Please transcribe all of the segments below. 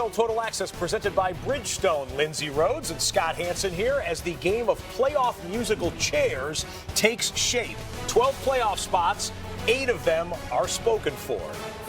NFL Total Access presented by Bridgestone. Lindsey Rhodes and Scott Hansen here as the game of playoff musical chairs takes shape. 12 playoff spots, 8 of them are spoken for.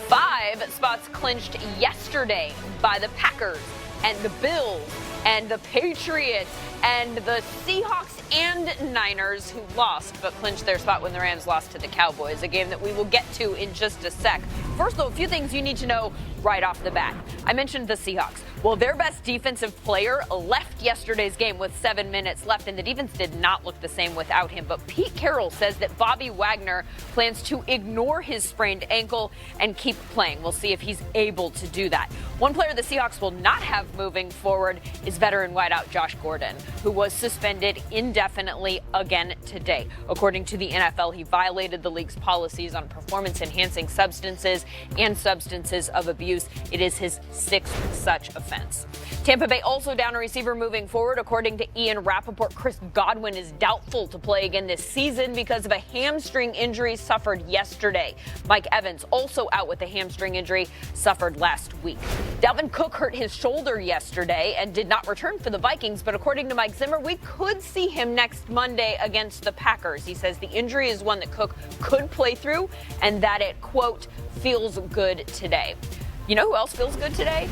5 spots clinched yesterday by the Packers and the Bills and the Patriots and the Seahawks and Niners, who lost but clinched their spot when the Rams lost to the Cowboys, a game that we will get to in just a sec. First, though, a few things you need to know right off the bat. I mentioned the Seahawks. Well, their best defensive player left yesterday's game with 7 minutes left, and the defense did not look the same without him. But Pete Carroll says that Bobby Wagner plans to ignore his sprained ankle and keep playing. We'll see if he's able to do that. One player the Seahawks will not have moving forward is veteran wideout Josh Gordon, who was suspended indefinitely again today. According to the NFL, he violated the league's policies on performance-enhancing substances and substances of abuse. It is his 6th such offense. Tampa Bay also down a receiver moving forward. According to Ian Rappaport, Chris Godwin is doubtful to play again this season because of a hamstring injury suffered yesterday. Mike Evans, also out with a hamstring injury suffered last week. Dalvin Cook hurt his shoulder yesterday and did not return for the Vikings, but according to Mike Zimmer, we could see him next Monday against the Packers. He says the injury is one that Cook could play through and that it, quote, feels good today. You know who else feels good today?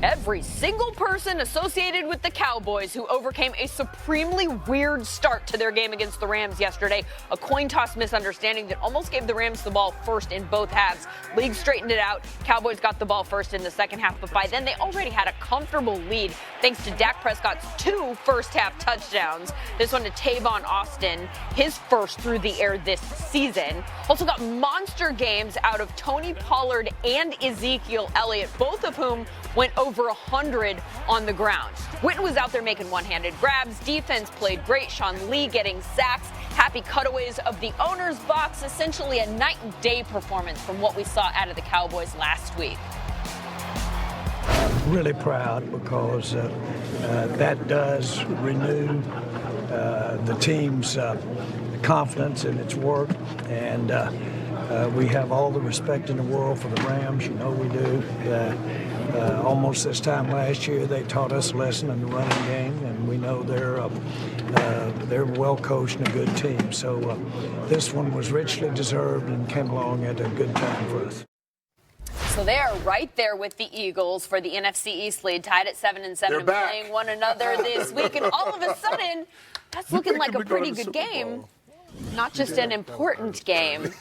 Every single person associated with the Cowboys who overcame a supremely weird start to their game against the Rams yesterday. A coin toss misunderstanding that almost gave the Rams the ball first in both halves. League straightened it out. Cowboys got the ball first in the second half, but by then they already had a comfortable lead thanks to Dak Prescott's 2 first-half touchdowns. This one to Tavon Austin, his first through the air this season. Also got monster games out of Tony Pollard and Ezekiel Elliott, both of whom went over 100 on the ground. Witten was out there making one-handed grabs. Defense played great. Sean Lee getting sacks. Happy cutaways of the owner's box. Essentially a night and day performance from what we saw out of the Cowboys last week. Really proud because that does renew the team's confidence in its work, and we have all the respect in the world for the Rams. You know we do. Almost this time last year, they taught us a lesson in the running game, and we know they're well coached and a good team. So this one was richly deserved and came along at a good time for us. So they are right there with the Eagles for the NFC East lead, tied at 7-7 and playing one another this week. And all of a sudden, that's looking like a pretty good game. Not just an important game.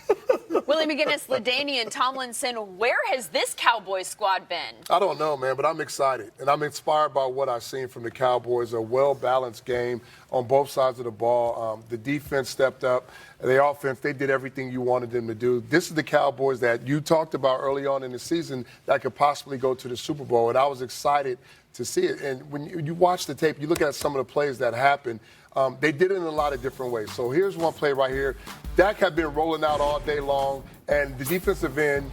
Willie McGinnis, LaDainian Tomlinson, where has this Cowboys squad been? I don't know, man, but I'm excited. And I'm inspired by what I've seen from the Cowboys, a well-balanced game on both sides of the ball. The defense stepped up. The offense, they did everything you wanted them to do. This is the Cowboys that you talked about early on in the season that could possibly go to the Super Bowl, and I was excited to see it. And when you watch the tape, you look at some of the plays that happened. They did it in a lot of different ways. So here's one play right here. Dak had been rolling out all day long, and the defensive end,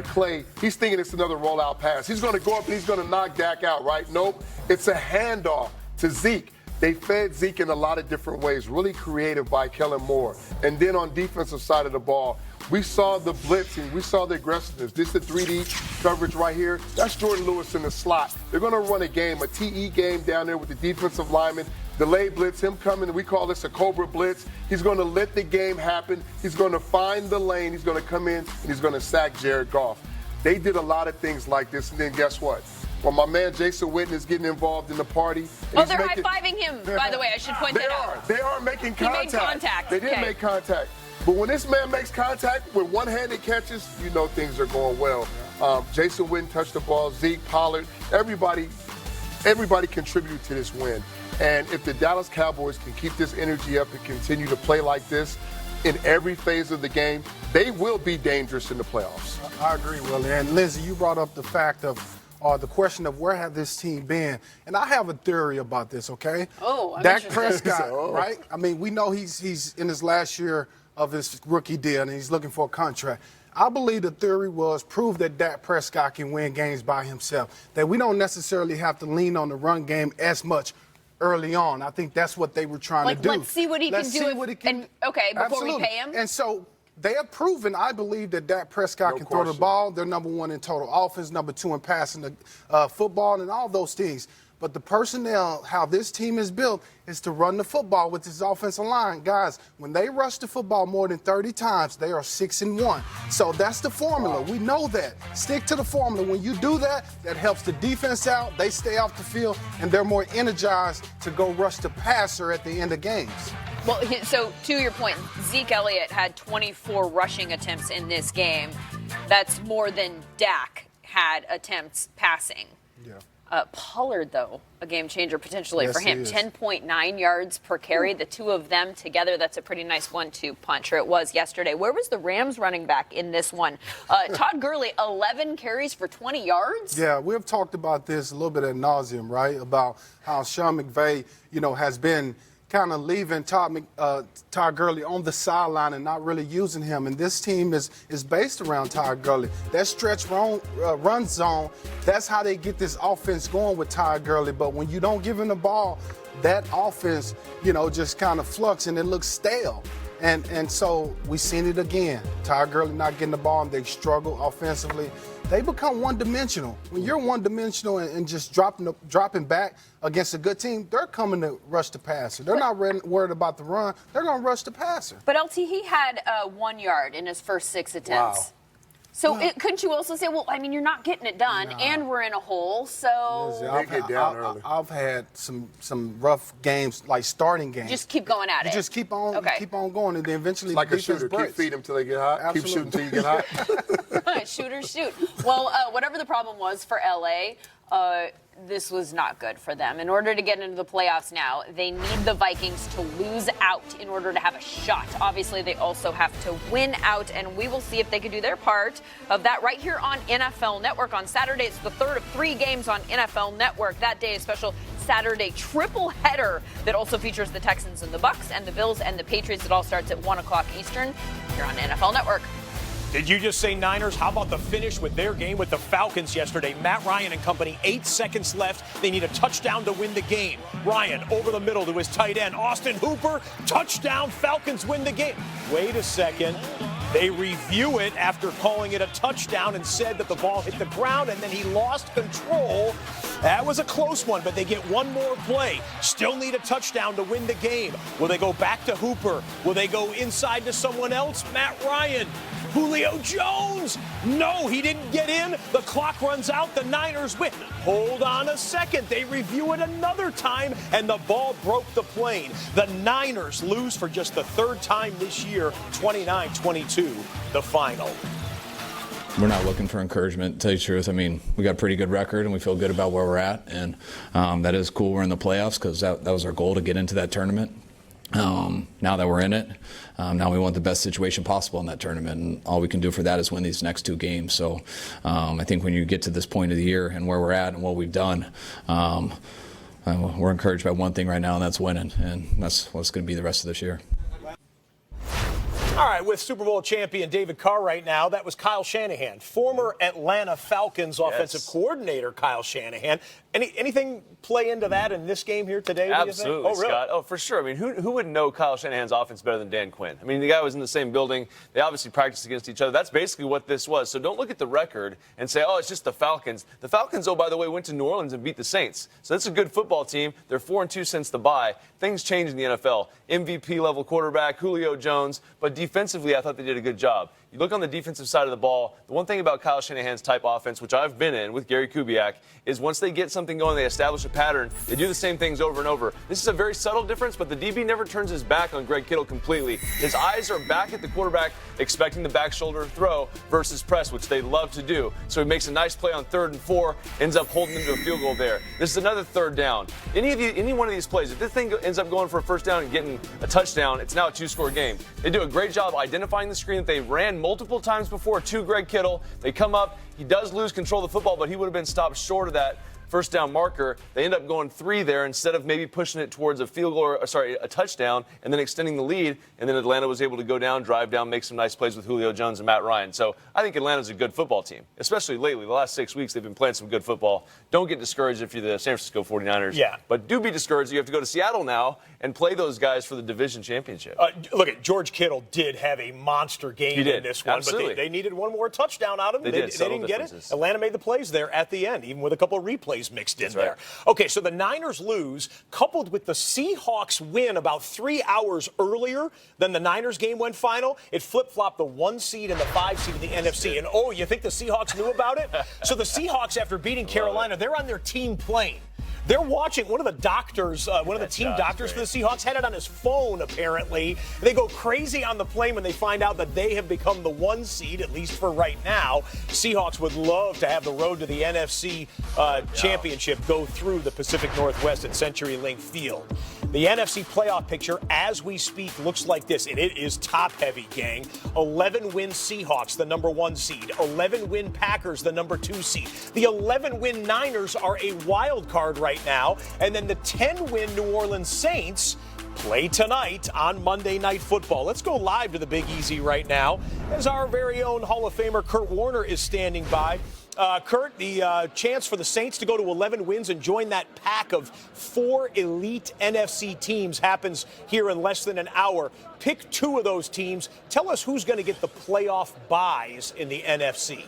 Clay, he's thinking it's another rollout pass. He's going to go up and he's going to knock Dak out, right? Nope. It's a handoff to Zeke. They fed Zeke in a lot of different ways, really creative by Kellen Moore. And then on defensive side of the ball, we saw the blitzing. We saw the aggressiveness. This is the 3D coverage right here. That's Jordan Lewis in the slot. They're going to run a game, a TE game down there with the defensive lineman. Delay blitz, him coming, we call this a Cobra blitz. He's going to let the game happen. He's going to find the lane. He's going to come in, and he's going to sack Jared Goff. They did a lot of things like this, and then guess what? Well, my man Jason Witten is getting involved in the party. Oh, they're high-fiving him, by the way. I should point that out. They are making contact. He made contact. They did make contact. But when this man makes contact with one-handed catches, you know things are going well. Jason Witten touched the ball. Zeke, Pollard, everybody contributed to this win. And if the Dallas Cowboys can keep this energy up and continue to play like this in every phase of the game, they will be dangerous in the playoffs. I agree, Willie. And Lindsey, you brought up the fact of the question of where have this team been. And I have a theory about this, okay? Oh, Dak Prescott, right? I mean, we know he's in his last year of his rookie deal, and he's looking for a contract. I believe the theory was prove that Dak Prescott can win games by himself, that we don't necessarily have to lean on the run game as much early on. I think that's what they were trying to do. Let's see what he can do. Okay, before we pay him. And so They have proven, I believe, that Dak Prescott can throw the ball. They're number 1 in total offense, number 2 in passing the football, and all those things. But the personnel, how this team is built, is to run the football with this offensive line. Guys, when they rush the football more than 30 times, they are 6-1. So that's the formula. We know that. Stick to the formula. When you do that, that helps the defense out. They stay off the field, and they're more energized to go rush the passer at the end of games. Well, so to your point, Zeke Elliott had 24 rushing attempts in this game. That's more than Dak had attempts passing. Yeah. Pollard, though, a game changer potentially for him. He is. 10.9 yards per carry. The two of them together, that's a pretty nice 1-2 punch, or it was yesterday. Where was the Rams running back in this one? Todd Gurley, 11 carries for 20 yards? Yeah, we've talked about this a little bit ad nauseum, right, about how Sean McVay, has been kind of leaving Todd Gurley on the sideline and not really using him. And this team is based around Todd Gurley. That stretch run zone, that's how they get this offense going with Todd Gurley. But when you don't give him the ball, that offense, just kind of flux and it looks stale. And so we've seen it again. Todd Gurley not getting the ball, and they struggle offensively. They become one-dimensional. When you're one-dimensional and just dropping back against a good team, they're coming to rush the passer. They're not worried about the run. They're going to rush the passer. But LT, he had 1 yard in his first 6 attempts. Wow. So couldn't you also say, well, I mean, you're not getting it done, and we're in a hole, so... I've had some rough games, like starting games. Just keep going at it. You just keep on going, and then eventually It's like the a shooter. breaks. Keep feeding them until they get hot. Absolutely. Keep shooting until you get hot. Shooters shoot. Well, whatever the problem was for LA, this was not good for them. In order to get into the playoffs now, they need the Vikings to lose out in order to have a shot. Obviously, they also have to win out, and we will see if they can do their part of that right here on NFL Network. On Saturday, it's the third of 3 games on NFL Network. That day, a special Saturday triple header that also features the Texans and the Bucks and the Bills and the Patriots. It all starts at 1 o'clock Eastern here on NFL Network. Did you just say Niners? How about the finish with their game with the Falcons yesterday? Matt Ryan and company, 8 seconds left. They need a touchdown to win the game. Ryan over the middle to his tight end, Austin Hooper. Touchdown, Falcons win the game. Wait a second. They review it after calling it a touchdown and said that the ball hit the ground and then he lost control. That was a close one, but they get one more play. Still need a touchdown to win the game. Will they go back to Hooper? Will they go inside to someone else? Matt Ryan. Julio Jones. No, he didn't get in. The clock runs out. The Niners win. Hold on a second. They review it another time, and the ball broke the plane. The Niners lose for just the 3rd time this year, 29-22, the final. We're not looking for encouragement, to tell you the truth. I mean, we got a pretty good record, and we feel good about where we're at. And that is cool we're in the playoffs because that was our goal to get into that tournament. Now that we're in it, now we want the best situation possible in that tournament, and all we can do for that is win these next 2 games. So I think when you get to this point of the year and where we're at and what we've done, we're encouraged by one thing right now, and that's winning, and that's what's going to be the rest of this year. All right, with Super Bowl champion David Carr right now, that was Kyle Shanahan, former Atlanta Falcons offensive coordinator Kyle Shanahan. Anything play into that in this game here today? Absolutely, really? Scott. Oh, for sure. I mean, who would know Kyle Shanahan's offense better than Dan Quinn? I mean, the guy was in the same building. They obviously practiced against each other. That's basically what this was. So don't look at the record and say, oh, it's just the Falcons. The Falcons, oh, by the way, went to New Orleans and beat the Saints. So that's a good football team. They're 4-2 since the bye. Things change in the NFL. MVP-level quarterback, Julio Jones. But defensively, I thought they did a good job. You look on the defensive side of the ball, the one thing about Kyle Shanahan's type offense, which I've been in with Gary Kubiak, is once they get something going, they establish a pattern, they do the same things over and over. This is a very subtle difference, but the DB never turns his back on Greg Kittle completely. His eyes are back at the quarterback, expecting the back shoulder throw versus press, which they love to do. So he makes a nice play on 3rd and 4, ends up holding them to a field goal there. This is another 3rd down. Any one of these plays, if this thing ends up going for a 1st down and getting a touchdown, it's now a 2-score game. They do a great job identifying the screen that they ran multiple times before to Greg Kittle. They come up. He does lose control of the football, but he would have been stopped short of that first down marker. They end up going 3 there instead of maybe pushing it towards a field goal, a touchdown, and then extending the lead. And then Atlanta was able to go down, drive down, make some nice plays with Julio Jones and Matt Ryan. So I think Atlanta's a good football team, especially lately. The last 6 weeks, they've been playing some good football. Don't get discouraged if you're the San Francisco 49ers. Yeah. But do be discouraged. You have to go to Seattle now and play those guys for the division championship. Look, George Kittle did have a monster game in this one, Absolutely. but they needed one more touchdown out of him. They didn't get it. Atlanta made the plays there at the end, even with a couple of replays mixed in there. Okay, so the Niners lose, coupled with the Seahawks win about 3 hours earlier than the Niners game went final. It flip-flopped the 1 seed and the 5 seed in the NFC. And, you think the Seahawks knew about it? So the Seahawks, after beating Carolina, they're on their team plane. They're watching one of the doctors, one of the team doctors for the Seahawks had it on his phone, apparently. They go crazy on the plane when they find out that they have become the 1 seed, at least for right now. Seahawks would love to have the road to the NFC championship go through the Pacific Northwest at CenturyLink Field. The NFC playoff picture, as we speak, looks like this, and it is top-heavy, gang. 11-win Seahawks, the number 1 seed. 11-win Packers, the number 2 seed. The 11-win Niners are a wild card right now, and then the 10-win New Orleans Saints play tonight on Monday Night Football. Let's go live to the Big Easy right now as our very own Hall of Famer Kurt Warner is standing by. Kurt, the chance for the Saints to go to 11 wins and join that pack of 4 elite NFC teams happens here in less than an hour. Pick 2 of those teams. Tell us who's going to get the playoff buys in the NFC.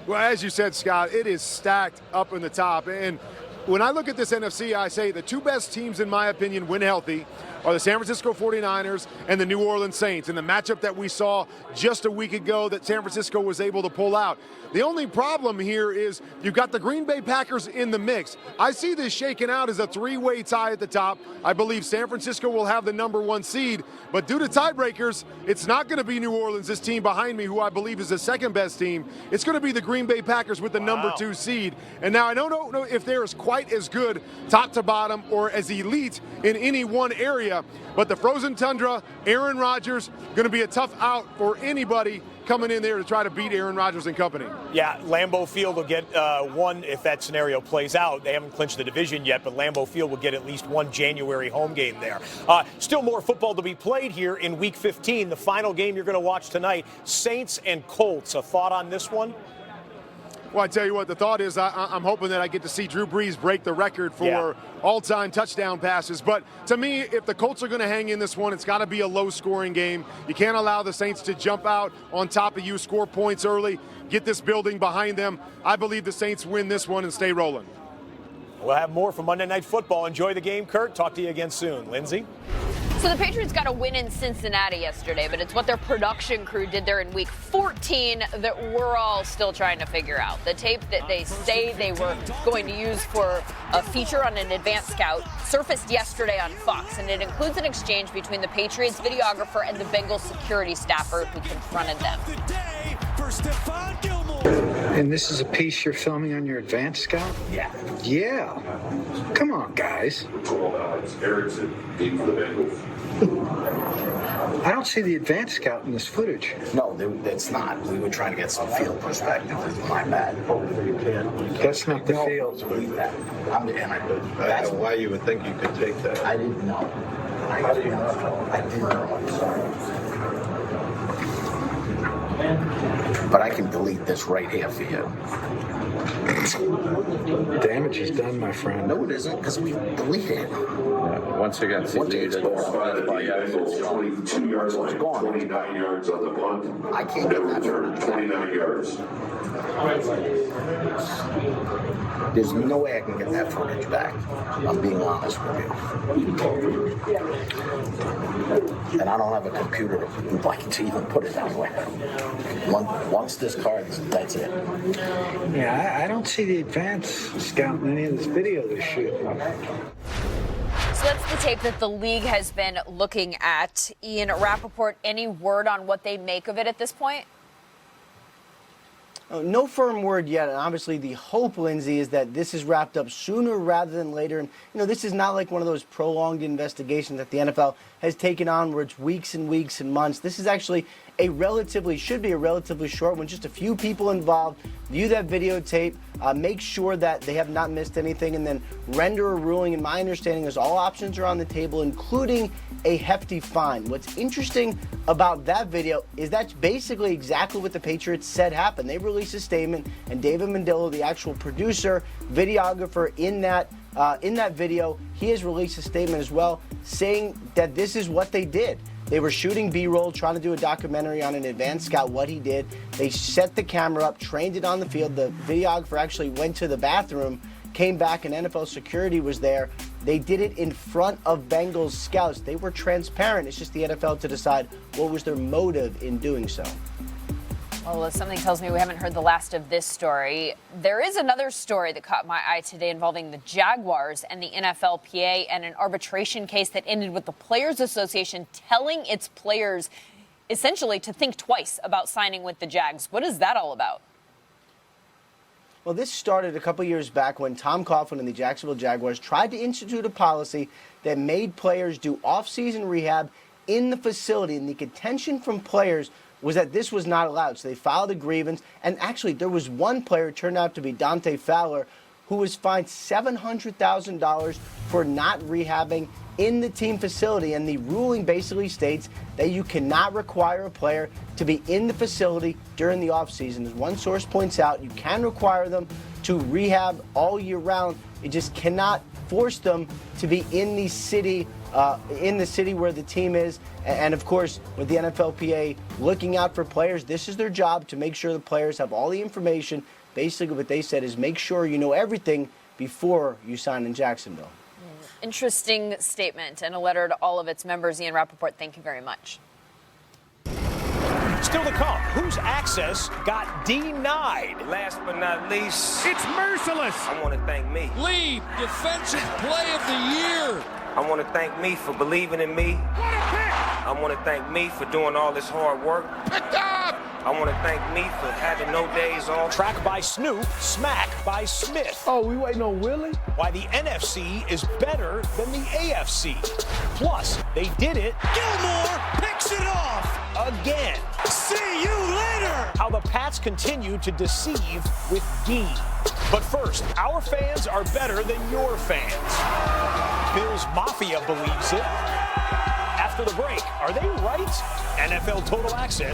Well, as you said, Scott, it is stacked up in the top. And when I look at this NFC, I say the 2 best teams, in my opinion, when healthy, are the San Francisco 49ers and the New Orleans Saints, and the matchup that we saw just a week ago that San Francisco was able to pull out. The only problem here is you've got the Green Bay Packers in the mix. I see this shaking out as a 3-way tie at the top. I believe San Francisco will have the number 1 seed, but due to tiebreakers, it's not going to be New Orleans, this team behind me, who I believe is the 2nd best team. It's going to be the Green Bay Packers with the number 2 seed. And now I don't know if they're as quite as good top to bottom or as elite in any one area, but the frozen tundra, Aaron Rodgers, going to be a tough out for anybody coming in there to try to beat Aaron Rodgers and company. Yeah, Lambeau Field will get one if that scenario plays out. They haven't clinched the division yet, but Lambeau Field will get at least one January home game there. Still more football to be played here in Week 15. The final game you're going to watch tonight, Saints and Colts. A thought on this one? Well, I tell you what, the thought is I'm hoping that I get to see Drew Brees break the record for all-time touchdown passes. But to me, if the Colts are going to hang in this one, it's got to be a low-scoring game. You can't allow the Saints to jump out on top of you, score points early, get this building behind them. I believe the Saints win this one and stay rolling. We'll have more from Monday Night Football. Enjoy the game, Kurt. Talk to you again soon. Lindsay? So the Patriots got a win in Cincinnati yesterday, but it's what their production crew did there in Week 14 that we're all still trying to figure out. The tape that they say they were going to use for a feature on an advanced scout surfaced yesterday on Fox, and it includes an exchange between the Patriots videographer and the Bengals security staffer who confronted them. And this is a piece you're filming on your advanced scout? Yeah. Yeah. Come on, guys. I don't see the advanced scout in this footage. No, it's not. We were trying to get some field perspective. My bad. That's not the field. That's why you would think you could take that. I didn't know. How do you not know? I didn't know. But I can delete this right here for you. Damage is done, my friend. No, it isn't, because we deleted it. Once again, Once it's gone. 22 yards line, 29 yards on the punt. I can't get that. 29 yards. There's no way I can get that footage back. I'm being honest with you. And I don't have a computer to even put it that way. Once this card's, that's it. Yeah, I don't see the advanced scout in any of this video they're shooting. So that's the tape that the league has been looking at. Ian Rappaport, any word on what they make of it at this point? No firm word yet, and obviously the hope, Lindsay, is that this is wrapped up sooner rather than later. And, this is not like one of those prolonged investigations that the NFL has taken on, where it's weeks and weeks and months. This is actually should be a relatively short one. Just a few people involved. View that videotape, make sure that they have not missed anything, and then render a ruling. And my understanding is all options are on the table, including a hefty fine. What's interesting about that video is that's basically exactly what the Patriots said happened. They released a statement, and David Mandillo, the actual producer, videographer in that video, he has released a statement as well, saying that this is what they did. They were shooting B-roll, trying to do a documentary on an advanced scout, what he did. They set the camera up, trained it on the field. The videographer actually went to the bathroom, came back, and NFL security was there. They did it in front of Bengals scouts. They were transparent. It's just the NFL to decide what was their motive in doing so. Well, something tells me we haven't heard the last of this story. There is another story that caught my eye today involving the Jaguars and the NFLPA and an arbitration case that ended with the Players Association telling its players essentially to think twice about signing with the Jags. What is that all about? Well, this started a couple years back when Tom Coughlin and the Jacksonville Jaguars tried to institute a policy that made players do off-season rehab in the facility, and the contention from players was that this was not allowed. So they filed a grievance, and actually there was one player, turned out to be Dante Fowler, who was fined $700,000 for not rehabbing in the team facility. And the ruling basically states that you cannot require a player to be in the facility during the offseason. As one source points out, you can require them to rehab all year round. You just cannot force them to be in the city where the team is. And of course, with the NFLPA looking out for players, this is their job, to make sure the players have all the information. Basically, what they said is make sure you know everything before you sign in Jacksonville. Interesting statement and a letter to all of its members. Ian Rappaport, thank you very much. Still to come, whose access got denied? Last but not least, It's merciless. I want to thank me. Lead Defensive Play of the Year. I want to thank me for believing in me. What a pick! I want to thank me for doing all this hard work. Picked up. I want to thank me for having no days off. Track by Snoop, smack by Smith. Oh, we waiting on Willie? Why the NFC is better than the AFC. Plus, they did it. Gilmore picks it off. Again. See you later. How the Pats continue to deceive with D. But first, our fans are better than your fans. Bills Mafia believes it. After the break, are they right? NFL Total Access.